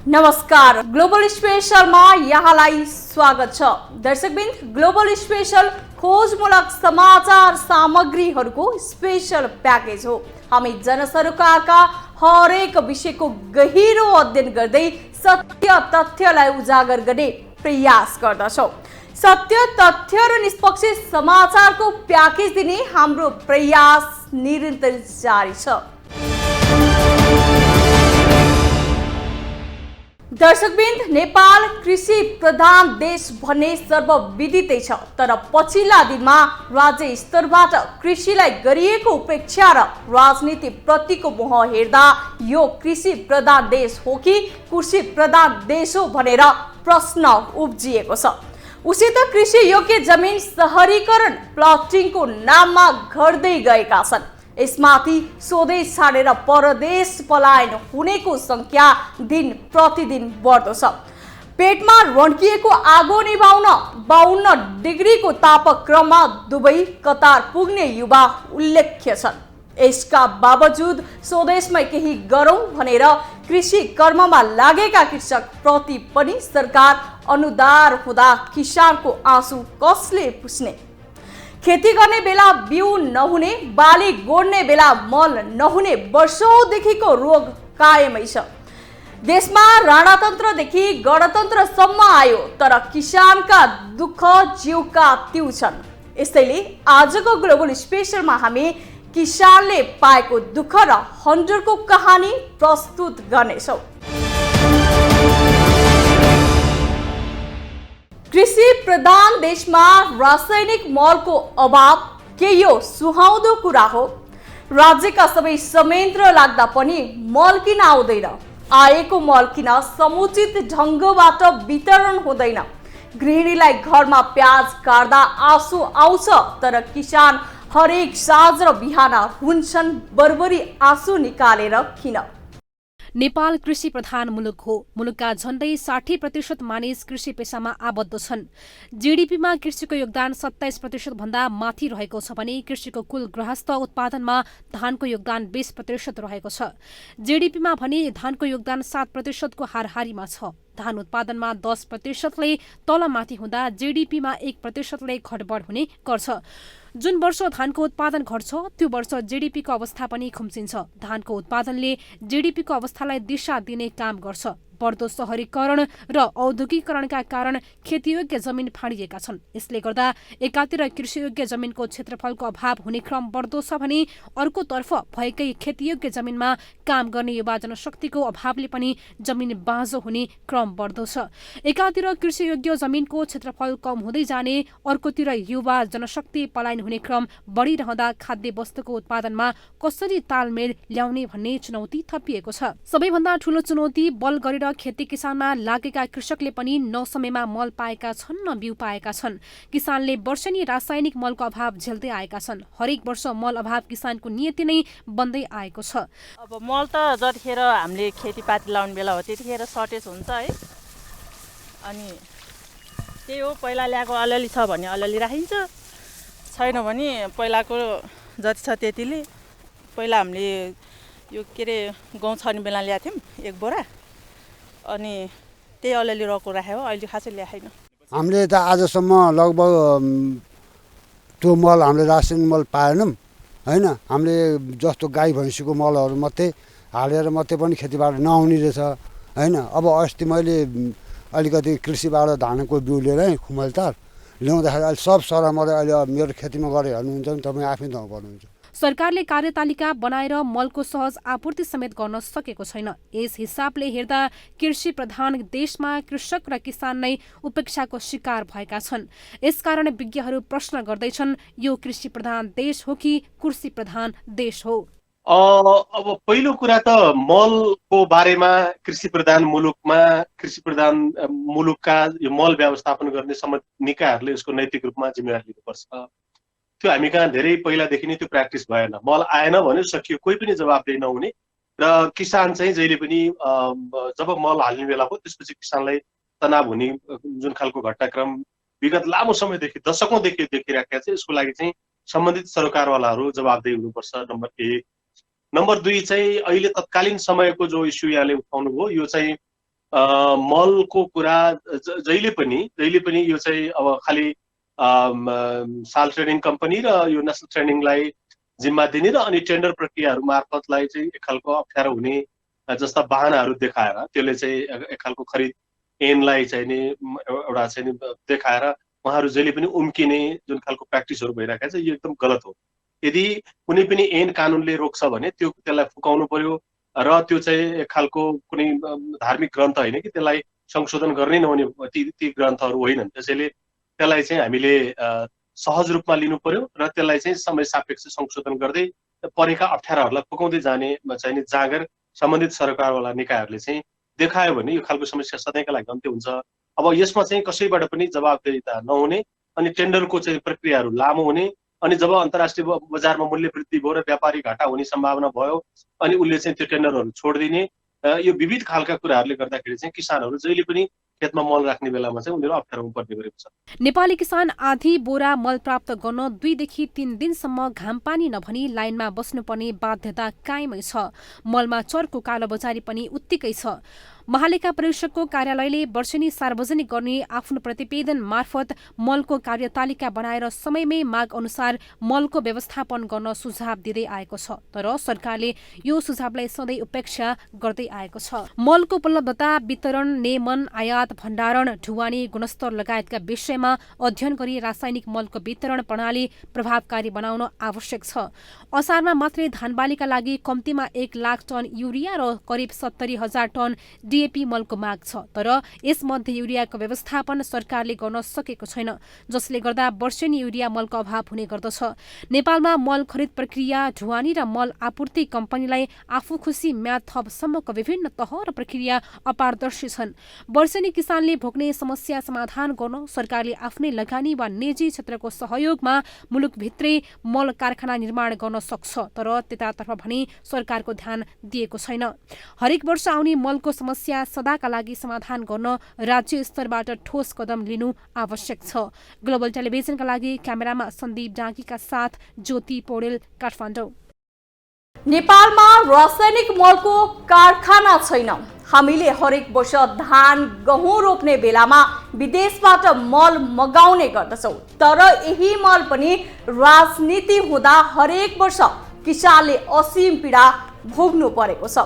नमस्कार, ग्लोबल स्पेशलमा यहाँलाई स्वागत छ। दर्शकबिन्द, ग्लोबल स्पेशल खोजमूलक समाचार सामग्रीहरूको स्पेशल प्याकेज हो। हामी जनसरोकारका हरेक विषयको गहिरो अध्ययन गर्दै सत्य तथ्यलाई उजागर गर्ने प्रयास गर्दछौँ। सत्य तथ्य र निष्पक्ष समाचारको प्याकेज दिने हाम्रो प्रयास निरन्तर जारी छ। दर्शकबिन्द, नेपाल कृषि प्रधान देश भन्ने सर्वविदितै छ, तर पछिल्ला दिनमा राज्य स्तरबाट कृषिलाई गरिएको उपेक्षा र राजनीति प्रतिको मोह हेर्दा यो कृषि प्रधान देश हो कि कृषि प्रधान देश हो भनेर प्रश्न उब्जिएको छ। उसित कृषि योग्य जमिन शहरीकरण प्लटिङको नाममा घट्दै गएका छन्। यसमाथि स्वदेश छाडेर परदेश पलायन हुनेको संख्या दिन प्रतिदिन बढ्दो छ। पेटमा रन्किएको आगो निभाउन 52 डिग्रीको तापक्रममा दुबई कतार पुग्ने युवा उल्लेख्य छन्। यसका बावजुद स्वदेशमै केही गरौँ भनेर कृषि कर्ममा लागेका कृषक प्रति पनि सरकार अनुदार हुँदा किसानको आँसु कसले पुस्ने? खेती गर्ने बेला बिउ नहुने, बाली गोड्ने बेला मल नहुने वर्षौंदेखिको रोग कायमै छ। देशमा राणातन्त्रदेखि गणतन्त्रसम्म आयो, तर किसानका दुःख जिउका त्यू छन्। यसैले आजको ग्लोबल स्पेशलमा हामी किसानले पाएको दुःख र हन्डरको कहानी प्रस्तुत गर्नेछौँ। कृषि प्रधान देशमा रासायनिक मलको अभाव के यो सुहाउँदो कुरा हो? राज्यका सबै संयन्त्र लाग्दा पनि मल किन आउँदैन? आएको मल किन समुचित ढङ्गबाट वितरण हुँदैन? गृहिणीलाई घरमा प्याज काट्दा आँसु आउँछ, तर किसान हरेक साँझ र बिहान हुन्छन् बर्बरी आँसु निकालेर किन? नेपाल कृषि प्रधान मुलुक हो। मुलुकका झण्डै 60% मानिस कृषि पेसामा आबद्ध छन्। जीडीपीमा कृषिको योगदान 27% भन्दा माथि रहेको छ भने कृषिको कुल गृहस्थ उत्पादनमा धानको योगदान 20% रहेको छ। जीडीपीमा भने धानको योगदान 7% को हारहारीमा छ। धान उत्पादनमा 10%ले तलमाथि हुँदा जीडीपीमा 1%ले घटबढ हुने गर्छ। जुन वर्ष धानको उत्पादन घट्छ त्यो वर्ष जीडीपीको अवस्था पनि खुम्चिन्छ। धानको उत्पादनले जीडीपीको अवस्थालाई दिशा दिने काम गर्छ। बढ्दो शहरीकरण र औद्योगिकरणका कारण खेतीयोग्य जमिन फाँडिएका छन्। यसले गर्दा एकातिर कृषियोग्य जमिनको क्षेत्रफलको अभाव हुने क्रम बढ्दो छ भने अर्कोतर्फ भएकै खेतीयोग्य जमिनमा काम गर्ने युवा जनशक्तिको अभावले पनि जमिन बाँझो हुने क्रम बढ्दो छ। एकातिर कृषियोग्य जमिनको क्षेत्रफल कम हुँदै जाने, अर्कोतिर युवा जनशक्ति पलायन हुने क्रम बढिरहँदा खाद्य वस्तुको उत्पादनमा कसरी तालमेल ल्याउने भन्ने चुनौती थपिएको छ। सबैभन्दा ठूलो चुनौती बल गरेर खेती किसानमा लागेका कृषकले पनि नसमयमा मल पाएका छन् न बिउ पाएका छन्। किसानले वर्षेनी रासायनिक मलको अभाव झेल्दै आएका छन्। हरेक वर्ष मल अभाव किसानको नियति नै बन्दै आएको छ। अब मल त जतिखेर हामीले खेतीपाती लाउने बेला हो त्यतिखेर सर्टेज हुन्छ है। अनि त्यही हो, पहिला ल्याएको अलिअलि छ भने अलिअलि राखिन्छ, छैन भने पहिलाको जति छ त्यतिले। पहिला हामीले यो के अरे गहुँ छर्ने बेला ल्याएको थियौँ 1 बोरा, अनि त्यही अलिअलि रको राख्यो हो, अहिले खासै ल्याएन। हामीले त आजसम्म लगभग त्यो मल हामीले रासायनिक मल पाएनौँ हैन। हामीले जस्तो गाई भैँसीको मलहरू मात्रै हालेर मात्रै पनि खेतीबाट नआउने रहेछ हैन। अब अस्ति मैले अलिकति कृषिबाट धानको बिउ लिएर खुमलतार ल्याउँदाखेरि अहिले सब सरामरी अहिले मेरो खेतीमा गरेर हेर्नुहुन्छ भने तपाईँ आफै थाहा गर्नुहुन्छ। सरकारले कार्यतालिका बनाएर मलको सहज आपूर्ति समेत गर्न सकेको छैन। यस हिसाबले हेर्दा कृषि प्रधान देशमा कृषक र किसान नै उपेक्षाको शिकार भएका छन्। यसकारण विज्ञहरू प्रश्न गर्दैछन्, यो कृषि प्रधान देश हो कि कृषि प्रधान देश हो? अब पहिलो कुरा त मलको बारेमा कृषि प्रधान मुलुकका यो मल व्यवस्थापन गर्ने सम्बन्धित निकायहरूले यसको नैतिक रूपमा जिम्मेवारी लिनुपर्छ। त्यो हामी कहाँ धेरै पहिलादेखि नै त्यो प्र्याक्टिस भएन। मल आएन भने सकियो, कोही पनि जवाबदेही नहुने र किसान चाहिँ जहिले पनि जब मल हाल्ने बेला हो त्यसपछि किसानलाई तनाव हुने जुन खालको घटनाक्रम विगत लामो समयदेखि दशकौंदेखि देखिराखेका छ। यसको लागि चाहिँ सम्बन्धित सरकारवालाहरू जवाबदेही हुनुपर्छ, नम्बर 1। नम्बर 2 चाहिँ अहिले तत्कालीन समयको जो इस्यु यहाँले उठाउनु भयो, यो चाहिँ मलको कुरा जहिले पनि यो चाहिँ अब खालि साल ट्रेडिङ कम्पनी र यो नेसनल ट्रेडिङलाई जिम्मा दिने र अनि टेन्डर प्रक्रियाहरू मार्फतलाई चाहिँ एक खालको अप्ठ्यारो हुने जस्ता बहानाहरू देखाएर त्यसले चाहिँ एक खालको खरिद ऐनलाई चाहिँ नि एउटा चाहिँ नि देखाएर उहाँहरू जहिले पनि उम्किने जुन खालको प्र्याक्टिसहरू भइरहेको छ यो एकदम गलत हो। यदि कुनै पनि ऐन कानुनले रोक्छ भने त्यसलाई फुकाउनु पर्यो र त्यो चाहिँ एक खालको कुनै धार्मिक ग्रन्थ होइन कि त्यसलाई संशोधन गर्नै नहुने ती ग्रन्थहरू होइनन्। त्यसैले त्यसलाई चाहिँ हामीले सहज रूपमा लिनु पर्यो र त्यसलाई चाहिँ समय सापेक्ष संशोधन गर्दै परेका अप्ठ्याराहरूलाई फुकाउँदै जाने चाहिँ नि जाँगर सम्बन्धित सरकारवाला निकायहरूले चाहिँ देखायो भने यो खालको समस्या सधैँका लागि अन्त्य हुन्छ। अब यसमा चाहिँ कसैबाट पनि जवाबदेहिता नहुने अनि टेन्डरको चाहिँ प्रक्रियाहरू लामो हुने अनि जब अन्तर्राष्ट्रिय बजारमा मूल्य वृद्धि भयो र व्यापारी घाटा हुने सम्भावना भयो अनि उसले चाहिँ त्यो टेन्डरहरू छोडिदिने यो विविध खालका कुराहरूले गर्दाखेरि चाहिँ किसानहरू जहिले पनि खेतमा मल राख्ने बेलामा चाहिँ उनीहरू अप्ठ्यारोमा पर्ने गरेको छ। नेपाली किसान आधी बोरा मल प्राप्त गर्न 2 देखि 3 दिनसम्म घाम पानी नभनी लाइनमा बस्नुपर्ने बाध्यता कायमै छ। मलमा चरको कालोबजारी पनि उत्तिकै छ। महालेखा परीक्षकको कार्यालयले वर्षेनी सार्वजनिक गर्ने आफ्नो प्रतिवेदन मार्फत मलको कार्यतालिका बनाएर समयमै माग अनुसार मलको व्यवस्थापन गर्न सुझाव दिँदै आएको छ, तर सरकारले यो सुझावलाई सधैँ उपेक्षा गर्दै आएको छ। मलको उपलब्धता, वितरण, नियमन, आयात, भण्डारण, ढुवानी, गुणस्तर लगायतका विषयमा अध्ययन गरी रासायनिक मलको वितरण प्रणाली प्रभावकारी बनाउन आवश्यक छ। असारमा मात्रै धानबालीका लागि कम्तीमा 1 लाख टन युरिया र करिब 70,000 टन डिएपी मलको माग छ, तर यसमध्ये युरियाको व्यवस्थापन सरकारले गर्न सकेको छैन, जसले गर्दा वर्षेनी युरिया मलको अभाव हुने गर्दछ। नेपालमा मल खरिद प्रक्रिया, ढुवानी र मल आपूर्ति कम्पनीलाई आफू खुसी म्याद थपसम्मको विभिन्न तह र प्रक्रिया अपारदर्शी छन्। वर्षेनी किसानले भोग्ने समस्या समाधान गर्न सरकारले आफ्नै लगानी वा निजी क्षेत्रको सहयोगमा मुलुकभित्रै मल कारखाना निर्माण गर्न सक्छ, तर त्यतातर्फ भने सरकारको ध्यान दिएको छैन। हरेक वर्ष आउने मलको समस्या सदाका लागि समाधान गर्न राज्य स्तरबाट ठोस कदम लिनु आवश्यक छ। ग्लोबल टेलिभिजनका लागि क्यामेरामा सन्दीप डाँकीका साथ ज्योति पौडेल, काठमाडौँ। नेपालमा रासायनिक मलको कारखाना छैन। हामीले हरेक वर्ष धान गहुँ रोप्ने बेलामा विदेशबाट मल मगाउने गर्दछौँ, तर यही मल पनि राजनीति हुँदा हरेक वर्ष किसानले असीम पीडा भोग्नु परेको छ।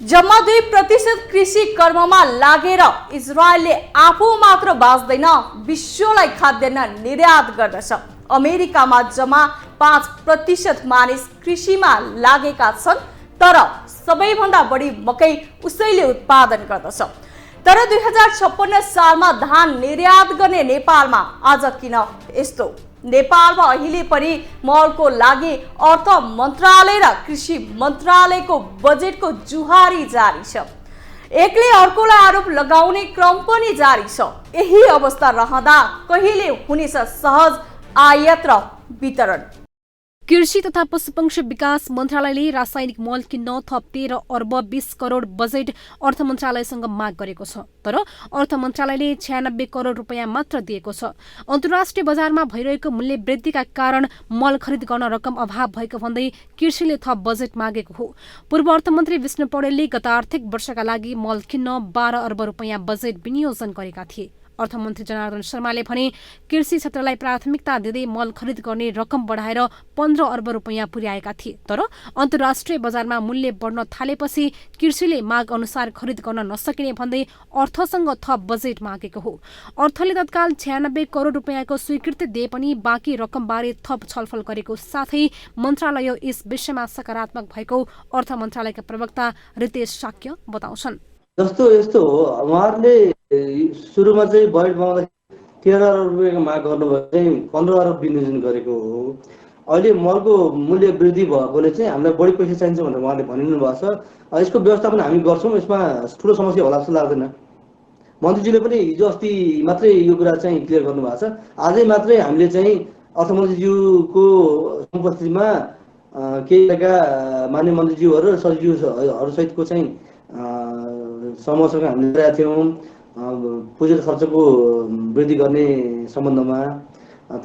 जम्मा 2% कृषि कर्ममा लागेर इजरायलले आफू मात्र बाँच्दैन, विश्वलाई खाद्यान्न निर्यात गर्दछ। अमेरिकामा जम्मा 5% मानिस कृषिमा लागेका छन्, तर सबैभन्दा बढी मकै उसैले उत्पादन गर्दछ। तर 2056 सालमा धान निर्यात गर्ने नेपालमा आज किन यस्तो? नेपालमा अहिले पनि मलको लागि अर्थ मन्त्रालय र कृषि मन्त्रालयको बजेटको जुहारी जारी छ। एकले अर्कोलाई आरोप लगाउने क्रम पनि जारी छ। यही अवस्था रहँदा कहिले हुनेछ सहज आयात र वितरण? कृषि तथा पशुपक्षी विकास मन्त्रालयले रासायनिक मल किन्न थप 13 अर्ब 20 करोड बजेट अर्थ मन्त्रालयसँग माग गरेको छ, तर अर्थ मन्त्रालयले 96 करोड रुपियाँ मात्र दिएको छ। अन्तर्राष्ट्रिय बजारमा भइरहेको मूल्य वृद्धिका कारण मल खरिद गर्न रकम अभाव भएको भन्दै कृषिले थप बजेट मागेको हो। पूर्व अर्थमन्त्री विष्णु पौडेलले गत आर्थिक वर्षका लागि मल किन्न 12 अर्ब रुपियाँ बजेट विनियोजन गरेका थिए। अर्थमन्त्री जनार्दन शर्माले भने कृषि क्षेत्रलाई प्राथमिकता दिँदै मल खरिद गर्ने रकम बढाएर 15 अर्ब रुपियाँ पुर्याएका थिए, तर अन्तर्राष्ट्रिय बजारमा मूल्य बढ्न थालेपछि कृषिले माग अनुसार खरिद गर्न नसकिने भन्दै अर्थसँग थप बजेट मागेको हो। अर्थले तत्काल 96 करोड रुपियाँको स्वीकृति दिए पनि बाँकी रकमबारे थप छलफल गरेको साथै मन्त्रालय यस विषयमा सकारात्मक भएको अर्थ मन्त्रालयका प्रवक्ता रितेश शाक्य बताउँछन्। जस्तो यस्तो हो, उहाँहरूले सुरुमा चाहिँ बजेट बनाउँदा 13 अर्ब रुपियाँको माग गर्नुभयो चाहिँ 15 अर्ब विनियोजन गरेको हो। अहिले मलको मूल्य वृद्धि भएकोले चाहिँ हामीलाई बढी पैसा चाहिन्छ भनेर उहाँले भनिदिनु भएको छ। यसको व्यवस्थापन हामी गर्छौँ, यसमा ठुलो समस्या होला जस्तो लाग्दैन। मन्त्रीजीले पनि हिजो अस्ति मात्रै यो कुरा चाहिँ क्लियर गर्नुभएको छ। आजै मात्रै हामीले चाहिँ अर्थमन्त्रीज्यूको उपस्थितिमा केही मान्य मन्त्रीज्यूहरू र सचिवहरूसहितको चाहिँ समूहसँग हामीले गरेका थियौँ। पुँजी खर्चको वृद्धि गर्ने सम्बन्धमा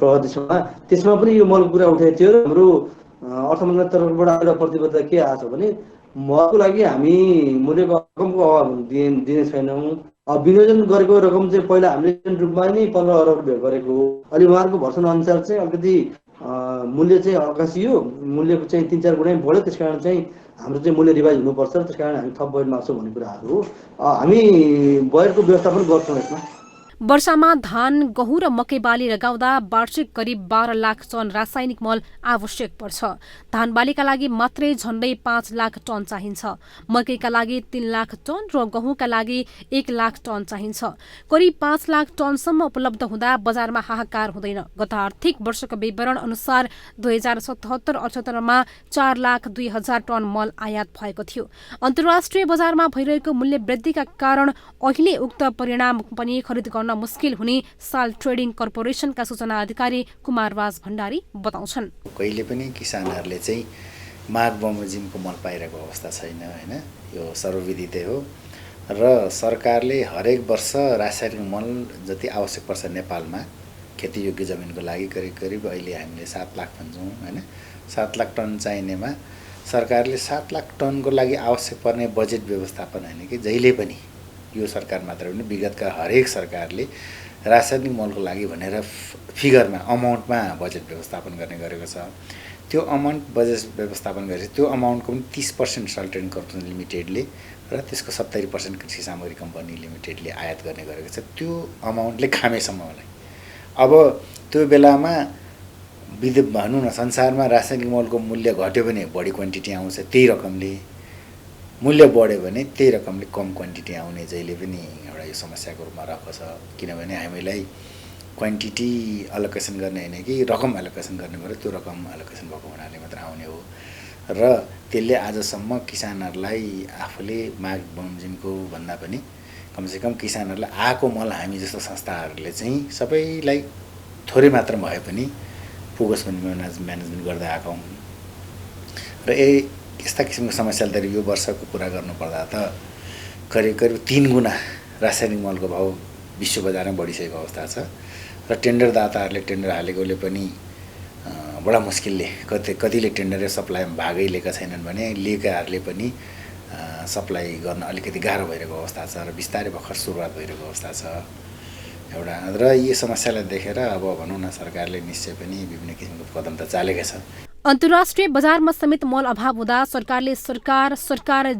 प्रगतिसँग त्यसमा पनि यो मलको कुरा उठाएको थियो र हाम्रो अर्थ मन्त्रालय तर्फबाट एउटा प्रतिबद्धता के आएको छ भने मलको लागि हामी मूल्यको रकमको अभाव दिने छैनौँ। विनियोजन गरेको रकम चाहिँ पहिला हामीले रूपमा नै 15 अरब रुपियाँ गरेको हो। अहिले उहाँहरूको भर्सन अनुसार चाहिँ अलिकति मूल्य चाहिँ अकासियो, मूल्यको चाहिँ 3-4 गुणै बढ्यो। त्यस कारण चाहिँ हाम्रो चाहिँ मूल्य रिभाइज हुनुपर्छ। त्यस कारण हामी थप बजेट माग्छौँ भन्ने कुराहरू हो। हामी बजेटको व्यवस्थापन गर्छौँ यसमा। वर्षामा धान, गहुँ र मकै बाली लगाउँदा वार्षिक करिब 12 लाख टन रासायनिक मल आवश्यक पर्छ। धान बालीका लागि मात्रै झन्डै 5 लाख टन चाहिन्छ। मकैका लागि 3 लाख टन र गहुँका लागि 1 लाख टन चाहिन्छ। करिब 5 लाख टनसम्म उपलब्ध हुँदा बजारमा हाहाकार हुँदैन। गत आर्थिक वर्षको विवरण अनुसार 2077-78मा 4,02,000 टन मल आयात भएको थियो। अन्तर्राष्ट्रिय बजारमा भइरहेको मूल्य वृद्धिका कारण अहिले उक्त परिणाम पनि खरिद गर्न मुस्किल हुने साल ट्रेडिङ कर्पोरेसनका सूचना अधिकारी कुमारराज भण्डारी बताउँछन्। कहिले पनि किसानहरूले चाहिँ माघ बमोजिमको मल पाइरहेको अवस्था छैन हैन। यो सर्वविदितै हो र सरकारले हरेक वर्ष रासायनिक मल जति आवश्यक पर्छ नेपालमा खेतीयोग्य जमिनको लागि करिब अहिले हामीले 7 लाख भन्छौँ हैन। 7 लाख टन चाहिनेमा सरकारले 7 लाख टनको लागि आवश्यक पर्ने बजेट व्यवस्थापन हैन कि जहिले पनि यो सरकार मात्र होइन विगतका हरेक सरकारले रासायनिक मलको लागि भनेर फिगरमा अमाउन्टमा बजेट व्यवस्थापन गर्ने गरेको छ। त्यो अमाउन्ट बजेट व्यवस्थापन गरेपछि त्यो अमाउन्टको पनि 30% सल ट्रेडिङ कर्पोरेसन लिमिटेडले र त्यसको 70% कृषि सामग्री कम्पनी लिमिटेडले आयात गर्ने गरेको छ। त्यो अमाउन्टले खामेसम्मलाई अब त्यो बेलामा भनौँ न संसारमा रासायनिक मलको मूल्य घट्यो भने बढी क्वान्टिटी आउँछ, त्यही रकमले मूल्य बढ्यो भने त्यही रकमले कम क्वान्टिटी आउने जहिले पनि एउटा यो समस्याको रूपमा रहेको छ। किनभने हामीलाई क्वान्टिटी अलोकेसन गर्ने होइन कि रकम एलोकेसन गर्ने भयो, त्यो रकम एलोकेसन भएको हुनाले मात्र आउने हो र त्यसले आजसम्म किसानहरूलाई आफूले माग बमोजिमको भन्दा पनि कमसेकम किसानहरूलाई आएको मल हामी जस्तो संस्थाहरूले चाहिँ सबैलाई थोरै मात्र भए पनि पुगोस् भन्ने म्यानेजमेन्ट गर्दै आएको हौँ र यस्ता किसिमको समस्याले यो वर्षको कुरा गर्नुपर्दा त करिब 3 गुणा रासायनिक मलको भाउ विश्व बजारमा बढिसकेको अवस्था छ र टेन्डरदाताहरूले टेन्डर हालेकोले पनि बडा मुस्किलले कतिले टेन्डर सप्लाईमा भागै लिएका छैनन् भने लिएकाहरूले पनि सप्लाई गर्न अलिकति गाह्रो भइरहेको अवस्था छ र बिस्तारै भर्खर सुरुवात भइरहेको अवस्था छ एउटा। र यी समस्यालाई देखेर अब भनौँ न सरकारले निश्चय पनि विभिन्न किसिमको कदम त चालेकै छ। अन्तर्राष्ट्रिय बजारमा समेत मल अभाव हुँदा सरकारले सरकार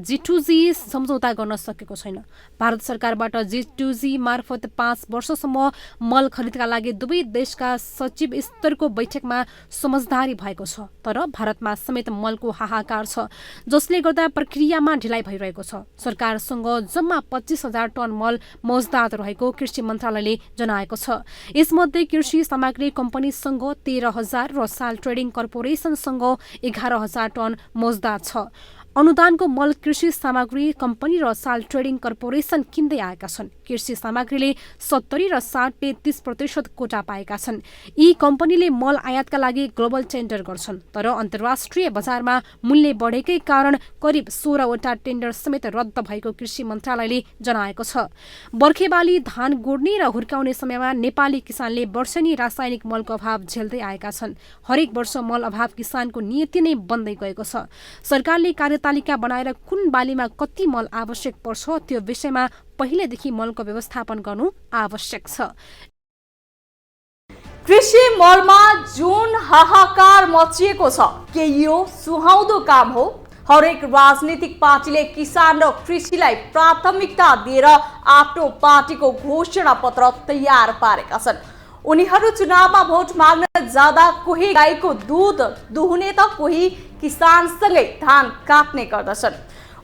G2G सम्झौता गर्न सकेको छैन। भारत सरकारबाट G2G मार्फत 5 वर्षसम्म मल खरिदका लागि दुवै देशका सचिव स्तरको बैठकमा समझदारी भएको छ। तर भारतमा समेत मलको हाहाकार छ, जसले गर्दा प्रक्रियामा ढिलाइ भइरहेको छ। सरकारसँग जम्मा 25,000 टन मल मौजदात रहेको कृषि मन्त्रालयले जनाएको छ। यसमध्ये कृषि सामग्री कम्पनीसँग 13,000 र साल ट्रेडिङ कर्पोरेसन सँग 11,000 टन मौजदात छ। अनुदानको मल कृषि सामग्री कम्पनी र साल ट्रेडिङ कर्पोरेसन किन्दै आएका छन्। कृषि सामग्रीले 70 र 60ले 30% कोटा पाएका छन्। यी कम्पनीले मल आयातका लागि ग्लोबल टेन्डर गर्छन्, तर अन्तर्राष्ट्रिय बजारमा मूल्य बढेकै कारण करिब 16वटा टेन्डर समेत रद्द भएको कृषि मन्त्रालयले जनाएको छ। बर्खेबाली धान गोड्ने र हुर्काउने समयमा नेपाली किसानले वर्षेनी रासायनिक मलको अभाव झेल्दै आएका छन्। हरेक वर्ष मल अभाव किसानको नियति नै बन्दै गएको छ। सरकारले कार्यतालिका बनाएर कुन बालीमा कति मल आवश्यक पर्छ त्यो विषयमा पहिलेदेखि मलको व्यवस्थापन गर्नु आवश्यक छ। कृषि मलमा जुन हाहाकार मचिएको छ, के यो सुहाउँदो काम हो? हरेक राजनीतिक पार्टीले किसान र कृषिलाई प्राथमिकता दिएर आफ्नो पार्टीको घोषणा पत्र तयार पारेका छन्। उनीहरू चुनावमा भोट माग्न जाँदा कोही गाईको दुध दुहुने त कोही किसानसँगै धान काट्ने गर्दछन्।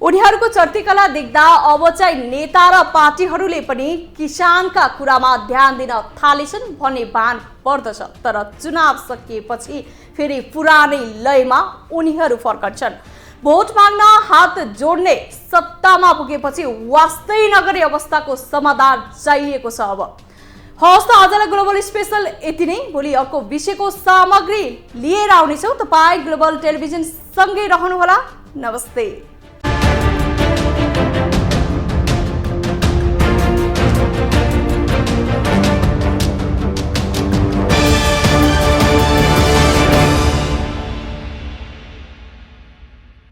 उनीहरूको चर्तीकला देख्दा अब चाहिँ नेता र पार्टीहरूले पनि किसानका कुरामा ध्यान दिन थालेछन् भन्ने भान पर्दछ। तर चुनाव सकिएपछि फेरि पुरानै लयमा उनीहरू फर्कन्छन्। भोट माग्न हात जोड्ने सत्तामा पुगेपछि वास्तै नगर्ने अवस्थाको समाधान चाहिएको छ। अब हवस् त आजलाई ग्लोबल स्पेशल यति नै। भोलि अर्को विषयको सामग्री लिएर आउनेछौँ। तपाईँ ग्लोबल टेलिभिजन सँगै रहनुहोला। नमस्ते।